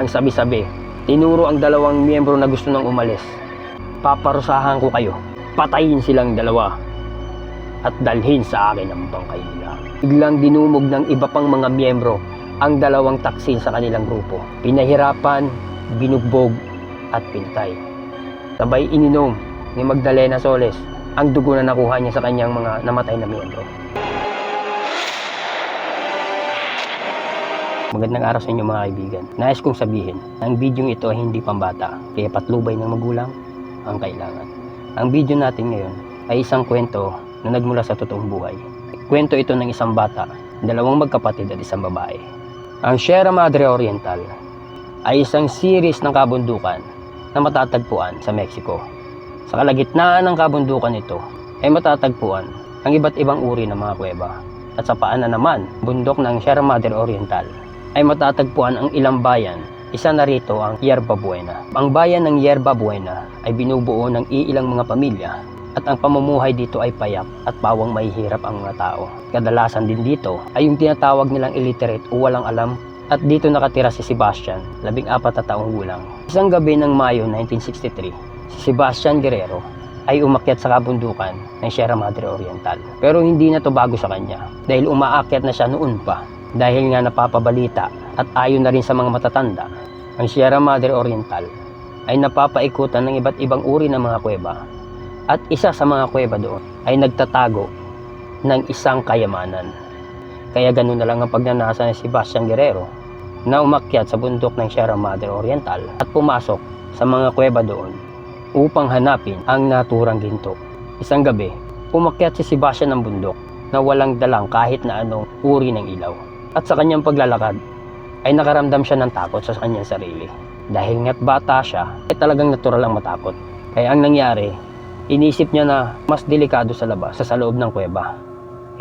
Ang sabi-sabi, tinuro ang dalawang miyembro na gusto nang umalis. Paparusahan ko kayo, patayin silang dalawa at dalhin sa akin ang bangkay nila. Biglang dinumog ng iba pang mga miyembro ang dalawang taksil sa kanilang grupo. Pinahirapan, binugbog at pintay. Sabay ininom ni Magdalena Soles ang dugo na nakuha niya sa kanyang mga namatay na miyembro. Magandang araw sa inyo mga kaibigan. Nais kong sabihin, ang video ito ay hindi pambata, kaya patnubay ng magulang ang kailangan. Ang video natin ngayon ay isang kwento na nagmula sa totoong buhay. Kwento ito ng isang bata, dalawang magkapatid at isang babae. Ang Sierra Madre Oriental ay isang series ng kabundukan na matatagpuan sa Mexico. Sa kalagitnaan ng kabundukan ito ay matatagpuan ang iba't ibang uri ng mga kuweba. At sa paanan naman, bundok ng Sierra Madre Oriental ay matatagpuan ang ilang bayan. Isa na rito ang Yerba Buena. Ang bayan ng Yerba Buena ay binubuo ng iilang mga pamilya at ang pamumuhay dito ay payak at pawang mahihirap ang mga tao. Kadalasan din dito ay yung tinatawag nilang illiterate o walang alam, at dito nakatira si Sebastian, 14 na taong gulang. Isang gabi ng Mayo 1963, si Sebastian Guerrero ay umakyat sa kabundukan ng Sierra Madre Oriental. Pero hindi na to bago sa kanya dahil umaakyat na siya noon pa. Dahil nga napapabalita at ayon na rin sa mga matatanda, ang Sierra Madre Oriental ay napapaikutan ng iba't ibang uri ng mga kuweba. At isa sa mga kuweba doon ay nagtatago ng isang kayamanan. Kaya ganun na lang ang pagnanasa ni Sebastian Guerrero na umakyat sa bundok ng Sierra Madre Oriental at pumasok sa mga kuweba doon upang hanapin ang naturang ginto. Isang gabi, umakyat si Sebastian ng bundok na walang dalang kahit na anong uri ng ilaw. At sa kanyang paglalakad ay nakaramdam siya ng takot sa kanyang sarili. Dahil nga't bata siya, ay talagang natural ang matakot. Kaya ang nangyari, inisip niya na mas delikado sa labas sa loob ng kuweba.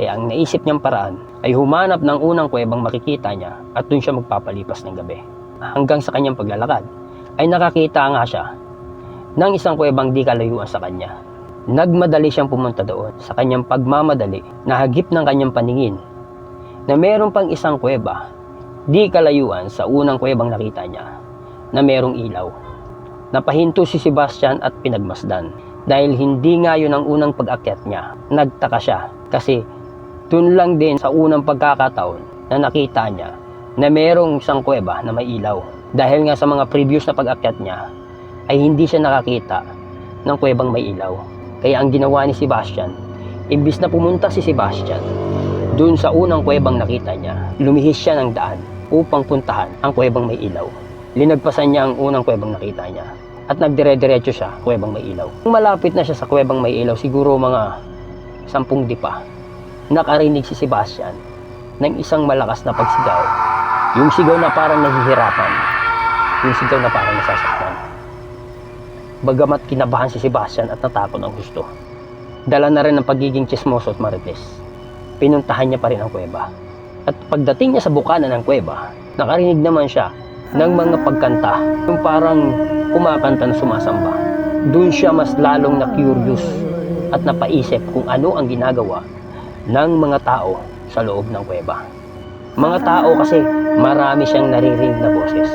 Kaya ang naisip niyang paraan ay humanap ng unang kuwebang makikita niya at doon siya magpapalipas ng gabi. Hanggang sa kanyang paglalakad ay nakakita nga siya ng isang kuwebang di kalayuan sa kanya. Nagmadali siyang pumunta doon. Sa kanyang pagmamadali, nahagip ng kanyang paningin na meron pang isang kuweba di kalayuan sa unang kuwebang nakita niya na merong ilaw. Napahinto si Sebastian at pinagmasdan dahil hindi nga yun ang unang pag-akyat niya. Nagtaka siya kasi dun lang din sa unang pagkakataon na nakita niya na merong isang kuweba na may ilaw. Dahil nga sa mga previous na pag-akyat niya ay hindi siya nakakita ng kuwebang may ilaw. Kaya ang ginawa ni Sebastian, imbis na pumunta si Sebastian doon sa unang kuwebang nakita niya, lumihis siya ng daan upang puntahan ang kuwebang may ilaw. Linagpasan niya ang unang kuwebang nakita niya at nagdire-diretso siya kuwebang may ilaw. Kung malapit na siya sa kuwebang may ilaw, siguro mga 10 dipa, nakarinig si Sebastian ng isang malakas na pagsigaw. Yung sigaw na parang naghihirapan, yung sigaw na parang nasasaktan. Bagamat kinabahan si Sebastian at natakot ang gusto, dala na rin ng pagiging chismoso at marites, pinuntahan niya pa rin ang kuweba. At pagdating niya sa bukana ng kuweba, nakarinig naman siya ng mga pagkanta, yung parang kumakanta na sumasamba. Doon siya mas lalong na curious at napaisip kung ano ang ginagawa ng mga tao sa loob ng kuweba. Mga tao kasi marami siyang naririnig na boses.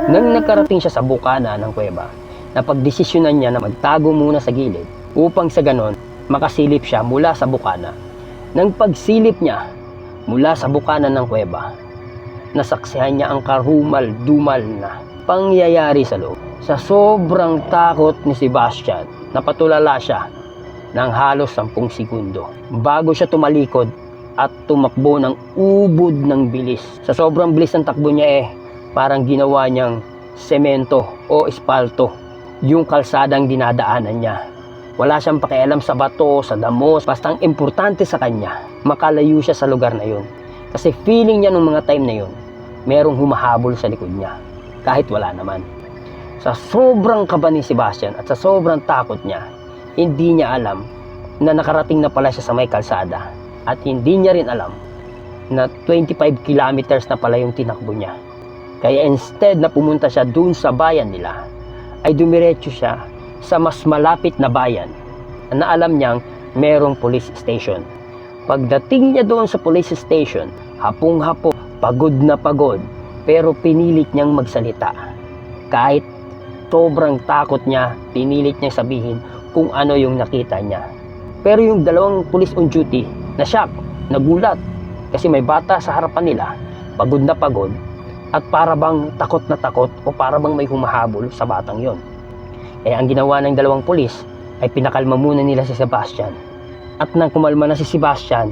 Nang nakarating siya sa bukana ng kuweba, napagdesisyonan niya na magtago muna sa gilid upang sa ganon makasilip siya mula sa bukana. Nang pagsilip niya mula sa bukana ng kuweba, nasaksihan niya ang karumal-dumal na pangyayari sa loob. Sa sobrang takot ni Sebastian, napatulala siya ng halos 10 segundo bago siya tumalikod at tumakbo ng ubod ng bilis. Sa sobrang bilis ng takbo niya parang ginawa niyang semento o espalto yung kalsadang dinadaanan niya. Wala siyang pakialam sa bato, sa damo, basta ang importante sa kanya, makalayo siya sa lugar na yun. Kasi feeling niya nung mga time na yun, merong humahabol sa likod niya, kahit wala naman. Sa sobrang kaba ni Sebastian at sa sobrang takot niya, hindi niya alam na nakarating na pala siya sa may kalsada. At hindi niya rin alam na 25 kilometers na pala yung tinakbo niya. Kaya instead na pumunta siya dun sa bayan nila, ay dumiretso siya sa mas malapit na bayan na alam niyang merong police station. Pagdating niya doon sa police station, hapong-hapo, pagod na pagod, pero pinilit niyang magsalita. Kahit sobrang takot niya, pinilit niyang sabihin kung ano yung nakita niya. Pero yung dalawang police on duty, na shock, nagulat, kasi may bata sa harapan nila, pagod na pagod, at para bang takot na takot o para bang may humahabol sa batang yon. Eh ang ginawa ng dalawang pulis ay pinakalma muna nila si Sebastian. At nang kumalma na si Sebastian,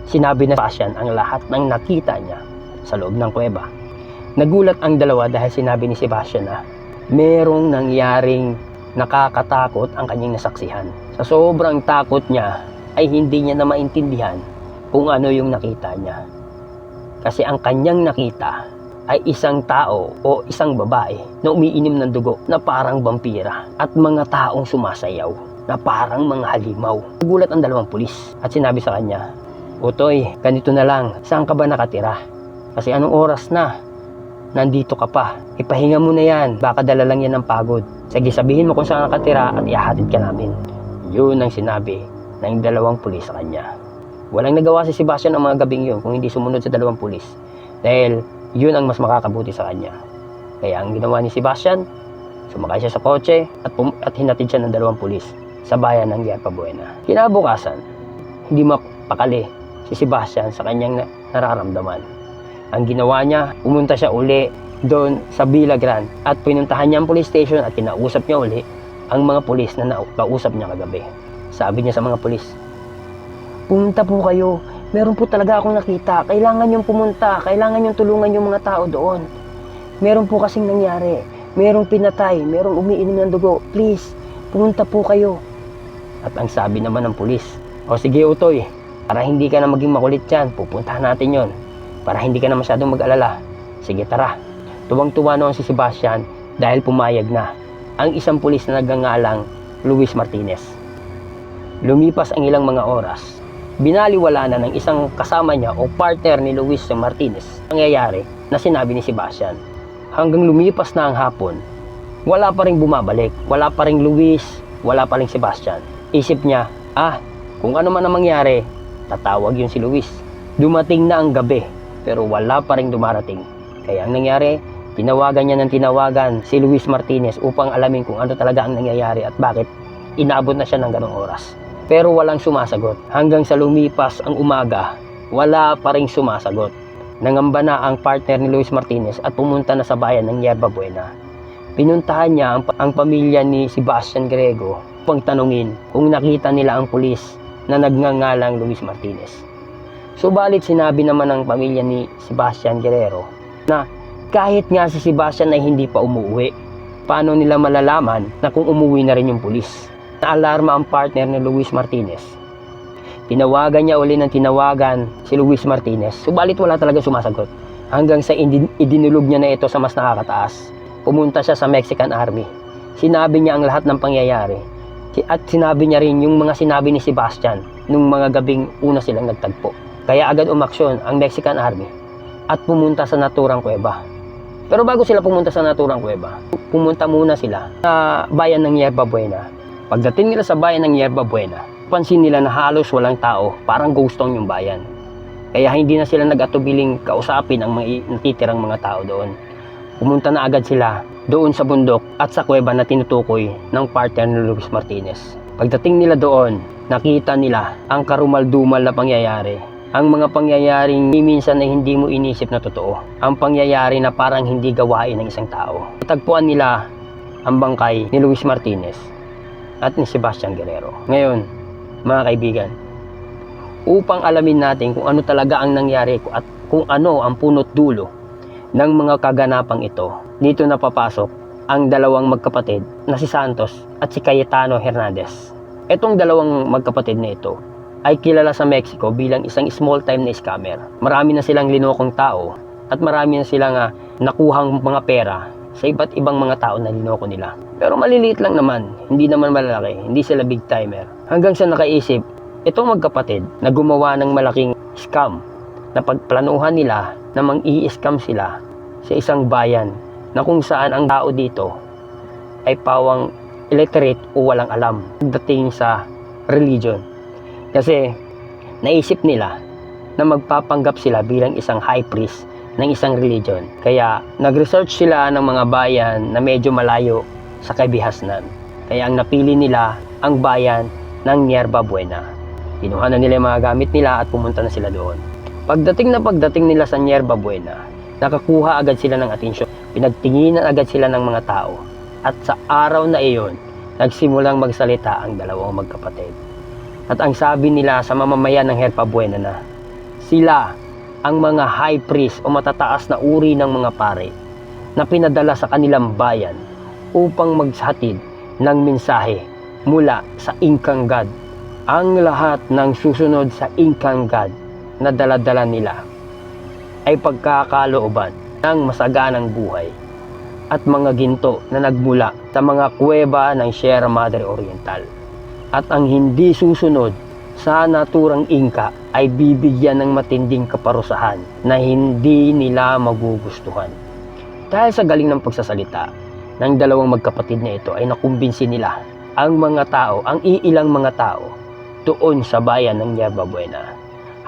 sinabi na Sebastian ang lahat ng nakita niya sa loob ng kuweba. Nagulat ang dalawa dahil sinabi ni Sebastian na merong nangyaring nakakatakot ang kanyang nasaksihan. Sa sobrang takot niya ay hindi niya na maintindihan kung ano yung nakita niya. Kasi ang kanyang nakita ay isang tao o isang babae na umiinom ng dugo na parang vampira at mga taong sumasayaw na parang mga halimaw. Nagulat ang dalawang pulis at sinabi sa kanya, "Utoy, ganito na lang, saan ka ba nakatira? Kasi anong oras na? Nandito ka pa. Ipahinga mo na yan, baka dala lang yan ng pagod. Sige, sabihin mo kung saan nakatira at ihahatid ka namin." Yun ang sinabi ng dalawang pulis sa kanya. Walang nagawa si Sebastian ang mga gabing yun kung hindi sumunod sa dalawang pulis, dahil yun ang mas makakabuti sa kanya. Kaya ang ginawa ni Sebastian, sumakay siya sa kotse at hinatid siya ng dalawang pulis sa bayan ng Yerba Buena. Kinabukasan, hindi mapakali si Sebastian sa kanyang nararamdaman. Ang ginawa niya, pumunta siya uli doon sa Villagrán at pinuntahan niya ang police station at kinausap niya uli ang mga pulis na nakausap niya kagabi. Sabi niya sa mga pulis, "Pumunta po kayo, meron po talaga akong nakita, kailangan niyong pumunta, kailangan niyong tulungan yung mga tao doon. Meron po kasing nangyari, merong pinatay, merong umiinom ng dugo, please, pumunta po kayo." At ang sabi naman ng pulis, "O sige Utoy, para hindi ka na maging makulit yan, pupuntahan natin yon. Para hindi ka na masyadong mag-alala. Sige tara." Tuwang-tuwa noon si Sebastian dahil pumayag na ang isang pulis na nagngangalang Luis Martinez. Lumipas ang ilang mga oras, binaliwala na ng isang kasama niya o partner ni Luis Martinez ang nangyayari na sinabi ni Sebastian. Hanggang lumipas na ang hapon, wala pa ring bumabalik, wala pa ring Luis, wala pa ring Sebastian. Isip niya, kung ano man ang mangyari, tatawag yun si Luis. Dumating na ang gabi, pero wala pa ring dumarating. Kaya ang nangyari, tinawagan niya ng tinawagan si Luis Martinez upang alamin kung ano talaga ang nangyayari at bakit inaabot na siya ng ganong oras. Pero walang sumasagot. Hanggang sa lumipas ang umaga, wala pa ring sumasagot. Nangamba na ang partner ni Luis Martinez at pumunta na sa bayan ng Yerba Buena. Pinuntahan niya ang pamilya ni Sebastian Grego upang tanungin kung nakita nila ang pulis na nagngangalang Luis Martinez. Subalit sinabi naman ng pamilya ni Sebastian Guerrero na kahit nga si Sebastian ay hindi pa umuwi, paano nila malalaman na kung umuwi na rin yung pulis? Naalarma ang partner ni Luis Martinez. Tinawagan niya uli ng tinawagan si Luis Martinez, subalit wala talaga sumasagot. Hanggang sa idinulog niya na ito sa mas nakakataas. Pumunta siya sa Mexican Army. Sinabi niya ang lahat ng pangyayari. At sinabi niya rin yung mga sinabi ni Sebastian nung mga gabing una silang nagtagpo. Kaya agad umaksyon ang Mexican Army at pumunta sa naturang kuweba. Pero bago sila pumunta sa naturang kuweba, pumunta muna sila sa bayan ng Yerba Buena. Pagdating nila sa bayan ng Yerba Buena, pansin nila na halos walang tao, parang ghost town yung bayan. Kaya hindi na sila nag-atubiling kausapin ang mga natitirang mga tao doon. Pumunta na agad sila doon sa bundok at sa kuweba na tinutukoy ng partner ni Luis Martinez. Pagdating nila doon, nakita nila ang karumal-dumal na pangyayari. Ang mga pangyayaring minsan ay hindi mo inisip na totoo. Ang pangyayari na parang hindi gawain ng isang tao. Natagpuan nila ang bangkay ni Luis Martinez at ni Sebastian Guerrero. Ngayon, mga kaibigan, upang alamin natin kung ano talaga ang nangyari at kung ano ang punot dulo ng mga kaganapang ito, dito na papasok ang dalawang magkapatid na si Santos at si Cayetano Hernandez. Itong dalawang magkapatid na ito ay kilala sa Mexico bilang isang small-time na scammer. Marami na silang linokong tao at marami na silang nakuhang mga pera sa iba't ibang mga tao na linoko nila. Pero maliliit lang naman, hindi naman malalaki, hindi sila big timer. Hanggang sa nakaisip, itong magkapatid na gumawa ng malaking scam na pagplanuhan nila na mang-i-scam sila sa isang bayan na kung saan ang tao dito ay pawang illiterate o walang alam dating sa religion. Kasi naisip nila na magpapanggap sila bilang isang high priest ng isang religion. Kaya nag-research sila ng mga bayan na medyo malayo sa kabihasnan. Kaya ang napili nila ang bayan ng Yerba Buena. Kinuha na nila yung mga gamit nila at pumunta na sila doon. Pagdating nila sa Yerba Buena, nakakuha agad sila ng atensyon. Pinagtinginan agad sila ng mga tao. At sa araw na iyon, nagsimulang magsalita ang dalawang magkapatid. At ang sabi nila sa mamamayan ng Yerba Buena na sila ang mga high priest o matataas na uri ng mga pare na pinadala sa kanilang bayan upang maghatid ng mensahe mula sa Incan God. Ang lahat ng susunod sa Incan God na daladala nila ay pagkakalooban ng masaganang buhay at mga ginto na nagmula sa mga kuweba ng Sierra Madre Oriental. At ang hindi susunod sa naturang Inca ay bibigyan ng matinding kaparusahan na hindi nila magugustuhan. Dahil sa galing ng pagsasalita ng dalawang magkapatid na ito ay nakumbinsi nila ang mga tao, ang iilang mga tao doon sa bayan ng Yerba Buena.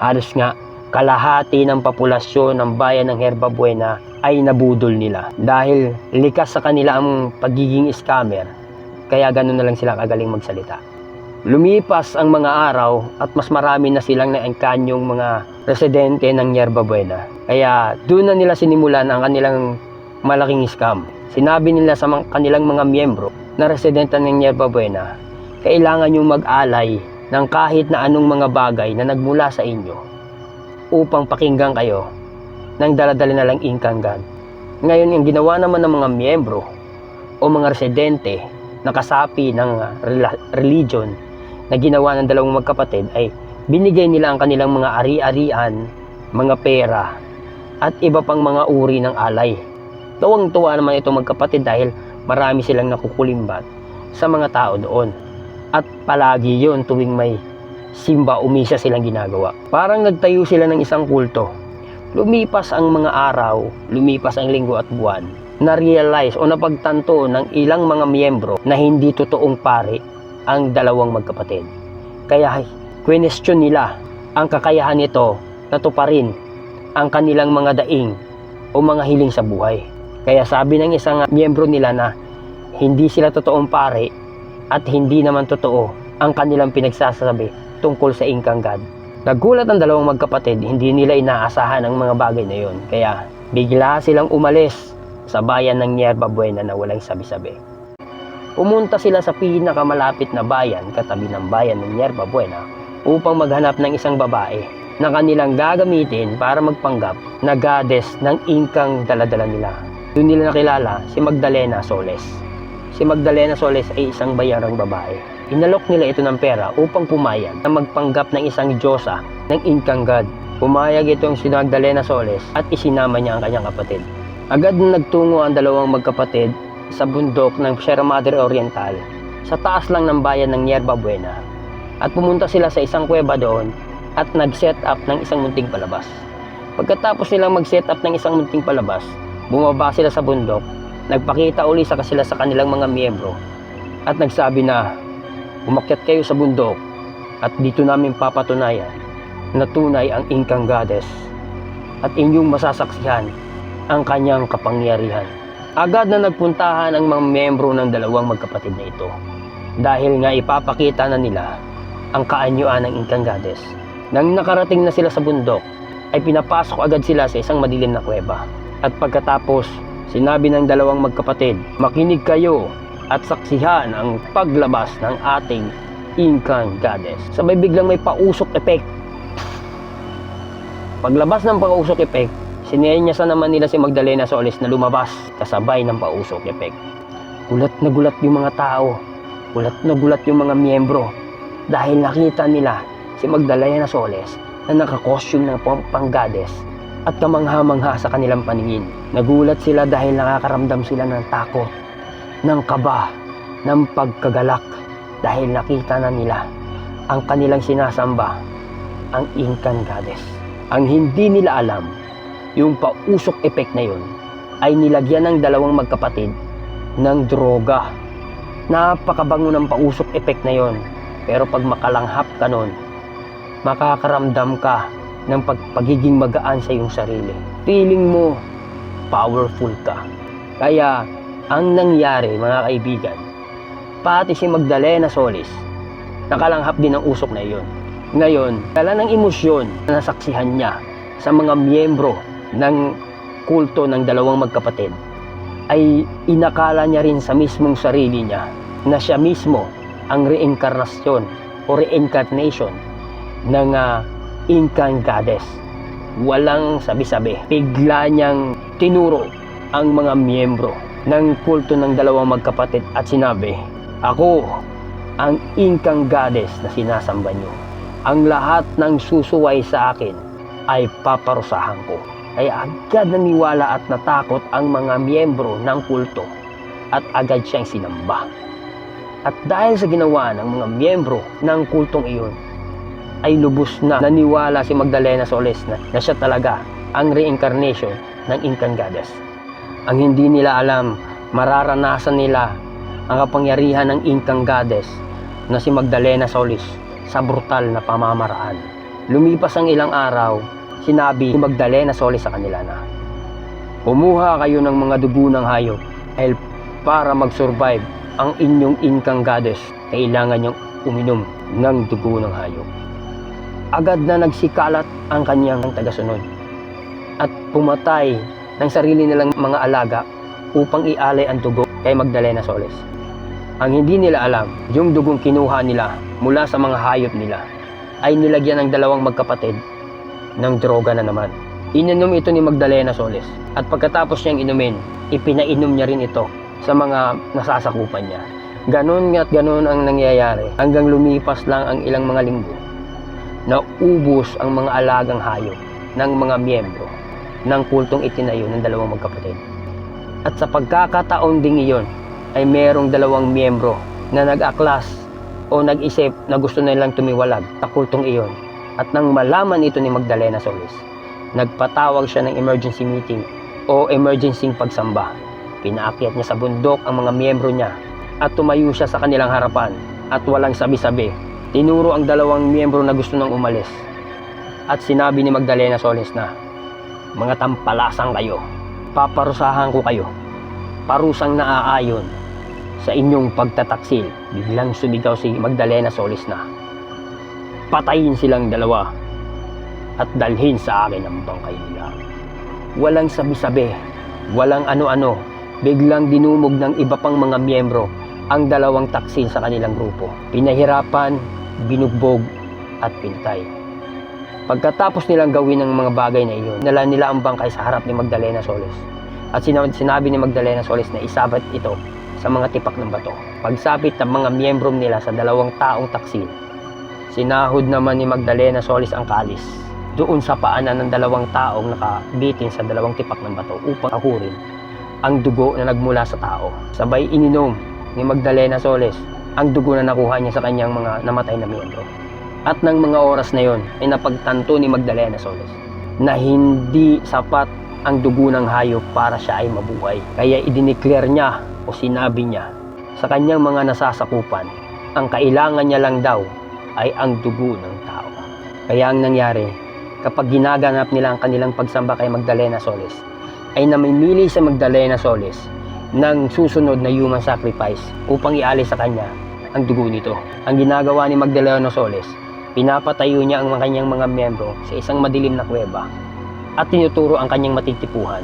Halos nga kalahati ng populasyon ng bayan ng Yerba Buena ay nabudol nila dahil likas sa kanila ang pagiging scammer, kaya ganun na lang sila kagaling magsalita. Lumipas ang mga araw at mas marami na silang naengkanyong mga residente ng Yerba Buena. Kaya doon na nila sinimulan ang kanilang malaking scam. Sinabi nila sa kanilang mga miyembro na residente ng Yerba Buena, kailangan nyo mag-alay ng kahit na anong mga bagay na nagmula sa inyo upang pakinggan kayo ng daladala na lang Incan God. Ngayon, yung ginawa naman ng mga miyembro o mga residente na kasapi ng religion na ginawa ng dalawang magkapatid ay binigay nila ang kanilang mga ari-arian, mga pera, at iba pang mga uri ng alay. Tuwang-tuwa naman itong magkapatid dahil marami silang nakukulimbat sa mga tao doon. At palagi yon tuwing may simba o misa silang ginagawa. Parang nagtayo sila ng isang kulto. Lumipas ang mga araw, lumipas ang linggo at buwan, na-realize o napagtanto ng ilang mga miyembro na hindi totoong pare ang dalawang magkapatid. Kaya question nila ang kakayahan nito na tuparin ang kanilang mga daing o mga hiling sa buhay. Kaya sabi ng isang miyembro nila na hindi sila totoong pare at hindi naman totoo ang kanilang pinagsasabi tungkol sa Incan God. Nagulat ang dalawang magkapatid, hindi nila inaasahan ang mga bagay na yon. Kaya bigla silang umalis sa bayan ng Yerba Buena na walang sabi-sabi. Pumunta sila sa pinakamalapit na bayan katabi ng bayan ng Yerba Buena upang maghanap ng isang babae na kanilang gagamitin para magpanggap na goddess ng Incang daladala nila. Doon nila nakilala si Magdalena Soles. Si Magdalena Soles ay isang bayarang babae. Inalok nila ito ng pera upang pumayag na magpanggap ng isang diyosa ng Incan God. Pumayag itong si Magdalena Soles at isinama niya ang kanyang kapatid. Agad na nagtungo ang dalawang magkapatid sa bundok ng Sierra Madre Oriental, sa taas lang ng bayan ng Yerba Buena, at pumunta sila sa isang kuweba doon at nag-set up ng isang munting palabas. Pagkatapos nilang mag-set up ng isang munting palabas, bumaba sila sa bundok, nagpakita uli sa kanilang mga miyembro at nagsabi na umakyat kayo sa bundok at dito namin papatunayan na tunay ang Incan Goddess at inyong masasaksihan ang kanyang kapangyarihan. Agad na nagpuntahan ang mga miyembro ng dalawang magkapatid na ito dahil nga ipapakita na nila ang kaanyuan ng Incan Goddess. Nang nakarating na sila sa bundok ay pinapasok agad sila sa isang madilim na kuweba. At pagkatapos sinabi ng dalawang magkapatid, makinig kayo at saksihan ang paglabas ng ating Incan Goddess. Sabay biglang may pausok effect. Paglabas ng pausok effect, sinenyasan naman nila si Magdalena Soles na lumabas kasabay ng pausok effect. Gulat na gulat yung mga tao, gulat na gulat yung mga miyembro dahil nakita nila si Magdalena Soles na nakakostume ng pang-goddess at kamangha-mangha sa kanilang paningin. Nagulat sila dahil nakakaramdam sila ng takot, ng kaba, ng pagkagalak dahil nakita na nila ang kanilang sinasamba, ang Incan Goddess. Ang hindi nila alam, yung pausok effect na yun ay nilagyan ng dalawang magkapatid ng droga. Napakabango ng pausok effect na yun, pero pag makalanghap ka nun, makakaramdam ka ng pagiging magaan sa iyong sarili. Feeling mo powerful ka. Kaya ang nangyari mga kaibigan, pati si Magdalena Solis nakalanghap din ang usok na iyon. Ngayon, dala ng emosyon na nasaksihan niya sa mga miyembro ng kulto ng dalawang magkapatid, ay inakala niya rin sa mismong sarili niya na siya mismo ang reincarnation o reincarnation ng Incan goddess. Walang sabi-sabi. Bigla niyang tinuro ang mga miyembro ng kulto ng dalawang magkapatid at sinabi, "Ako ang Incan goddess na sinasamba niyo. Ang lahat ng susuway sa akin ay paparusahan ko." Kaya agad naniwala at natakot ang mga miyembro ng kulto at agad siyang sinamba. At dahil sa ginawa ng mga miyembro ng kultong iyon, ay lubos na naniwala si Magdalena Solis na siya talaga ang reincarnation ng Incan goddess. Ang hindi nila alam, mararanasan nila ang kapangyarihan ng Incan goddess na si Magdalena Solis sa brutal na pamamaraan. Lumipas ang ilang araw, sinabi ni Magdalena Solis sa kanila na, "Kumuha kayo ng mga dugo ng hayop dahil para mag-survive ang inyong Incan goddess, kailangan niyong uminom ng dugo ng hayop." Agad na nagsikalat ang kanyang tagasunod at pumatay ng sarili nilang mga alaga upang ialay ang dugo kay Magdalena Solis. Ang hindi nila alam, yung dugong kinuha nila mula sa mga hayop nila ay nilagyan ng dalawang magkapatid ng droga na naman. Ininom ito ni Magdalena Solis at pagkatapos niyang inumin, ipinainom niya rin ito sa mga nasasakupan niya. Ganon at ganon ang nangyayari hanggang lumipas lang ang ilang mga linggo. Naubos ang mga alagang hayop ng mga miyembro ng kultong itinayo ng dalawang magkapatid. At sa pagkakataon ding iyon ay merong dalawang miyembro na nag-aklas o nag-isip na gusto nilang tumiwalag sa kultong iyon. At nang malaman ito ni Magdalena Solis, nagpatawag siya ng emergency meeting o emergency pagsamba. Pinaakyat niya sa bundok ang mga miyembro niya at tumayo siya sa kanilang harapan at walang sabi-sabi. Tinuro ang dalawang miyembro na gusto nang umalis. At sinabi ni Magdalena Solis na, "Mga tampalasan kayo, paparusahan ko kayo. Parusang naaayon sa inyong pagtataksil." Biglang sumigaw si Magdalena Solis na, "Patayin silang dalawa at dalhin sa akin ang bangkay nila." Walang sabi-sabi, walang ano-ano. Biglang dinumog ng iba pang mga miyembro ang dalawang taksil sa kanilang grupo. Pinahirapan, binugbog at pinatay. Pagkatapos nilang gawin ang mga bagay na iyon, dala nila ang bangkay sa harap ni Magdalena Solis. At sinabi ni Magdalena Solis na isabat ito sa mga tipak ng bato. Pagsapit ng mga miyembro nila sa dalawang taong taksil, sinahod naman ni Magdalena Solis ang kalis doon sa paanan ng dalawang taong nakabitin sa dalawang tipak ng bato upang akurin ang dugo na nagmula sa tao. Sabay ininom ni Magdalena Solis ang dugo na nakuha niya sa kanyang mga namatay na miyembro. At ng mga oras na yon ay napagtanto ni Magdalena Solis na hindi sapat ang dugo ng hayop para siya ay mabuhay. Kaya idineclare niya o sinabi niya sa kanyang mga nasasakupan, ang kailangan niya lang daw ay ang dugo ng tao. Kaya ang nangyari, kapag ginaganap nila ang kanilang pagsamba kay Magdalena Solis, ay namimili sa Magdalena Solis ng susunod na human sacrifice upang ialis sa kanya ang dugo nito. Ang ginagawa ni Magdalena Solis, pinapatayo niya ang kanyang mga miyembro sa isang madilim na kuweba at tinuturo ang kanyang matitipuhan.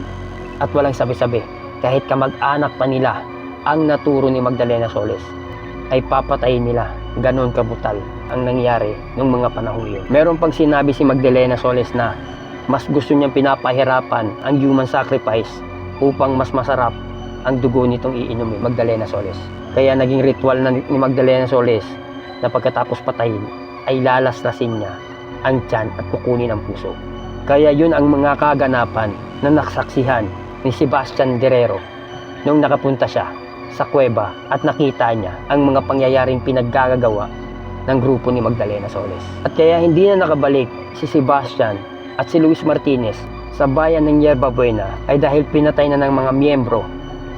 At walang sabi-sabi, kahit kamag-anak pa nila ang naturo ni Magdalena Solis, ay papatayin nila. Ganon kabutal ang nangyari ng mga panahong iyon. Meron pang sinabi si Magdalena Solis na mas gusto niyang pinapahirapan ang human sacrifice upang mas masarap ang dugo nitong iinom ni Magdalena Solis. Kaya naging ritual na ni Magdalena Solis na pagkatapos patayin ay lalaslasin niya ang tiyan at kukunin ang puso. Kaya yun ang mga kaganapan na nasaksihan ni Sebastian Guerrero nung nakapunta siya sa kuweba at nakita niya ang mga pangyayaring pinaggagawa ng grupo ni Magdalena Solis. At kaya hindi na nakabalik si Sebastian at si Luis Martinez sa bayan ng Yerba Buena ay dahil pinatay na ng mga miyembro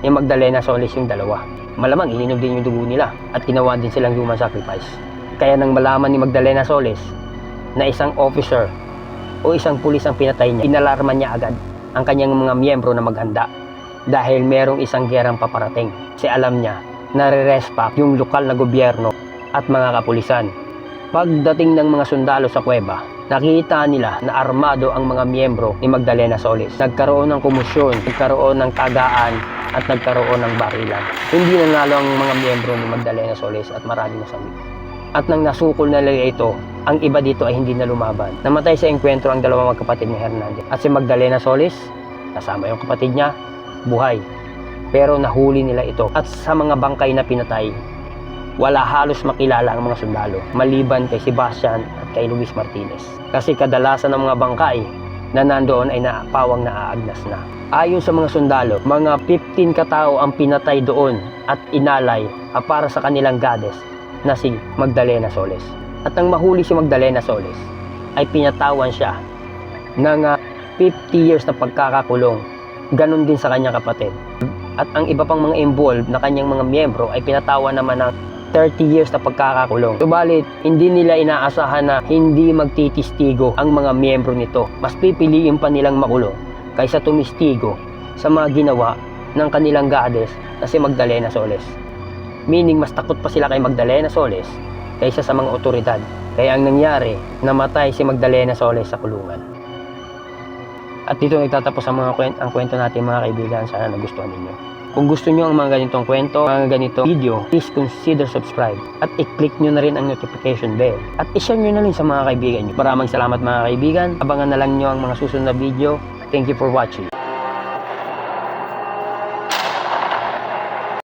ni Magdalena Solis yung dalawa. Malamang ininom din yung dugo nila at ginawa din silang human sacrifice. Kaya nang malaman ni Magdalena Solis na isang officer o isang pulis ang pinatay niya, inalarma niya agad ang kanyang mga miyembro na maghanda dahil merong isang gerang paparating. Kasi alam niya na re-respack yung lokal na gobyerno at mga kapulisan. Pagdating ng mga sundalo sa kuweba, nakita nila na armado ang mga miyembro ni Magdalena Solis. Nagkaroon ng komosyon, nagkaroon ng tagaan at nagkaroon ng barilan. Hindi nanalo ang mga miyembro ni Magdalena Solis at maraming nasawi. At nang nasukol na nila ito, ang iba dito ay hindi na lumaban. Namatay sa engkwentro ang dalawang magkapatid ni Hernandez. At si Magdalena Solis, kasama yung kapatid niya, buhay. Pero nahuli nila ito. At sa mga bangkay na pinatay, wala halos makilala ang mga sundalo, maliban kay Sebastian at kay Luis Martinez. Kasi kadalasan ng mga bangkay na nandoon ay pawang naaagnas na. Ayon sa mga sundalo, mga 15 katao ang pinatay doon at inalay para sa kanilang goddess na si Magdalena Solis. At nang mahuli si Magdalena Solis, ay pinatawan siya ng 50 years na pagkakakulong. Ganon din sa kanyang kapatid. At ang iba pang mga involved na kanyang mga miyembro ay pinatawan naman ng 30 years na pagkakakulong. Subalit, hindi nila inaasahan na hindi magtitistigo ang mga miyembro nito. Mas pipiliin pa nilang makulong kaysa tumistigo sa mga ginawa ng kanilang goddess na si Magdalena Solis. Meaning, mas takot pa sila kay Magdalena Solis kaysa sa mga otoridad. Kaya ang nangyari, namatay si Magdalena Solis sa kulungan. At dito nagtatapos ang kwento natin mga kaibigan. Sana nagustuhan ninyo. Kung gusto nyo ang mga ganitong kwento, mga ganitong video, please consider subscribe. At i-click nyo na rin ang notification bell. At i-share nyo na rin sa mga kaibigan nyo. Maraming salamat mga kaibigan. Abangan na lang nyo ang mga susunod na video. Thank you for watching.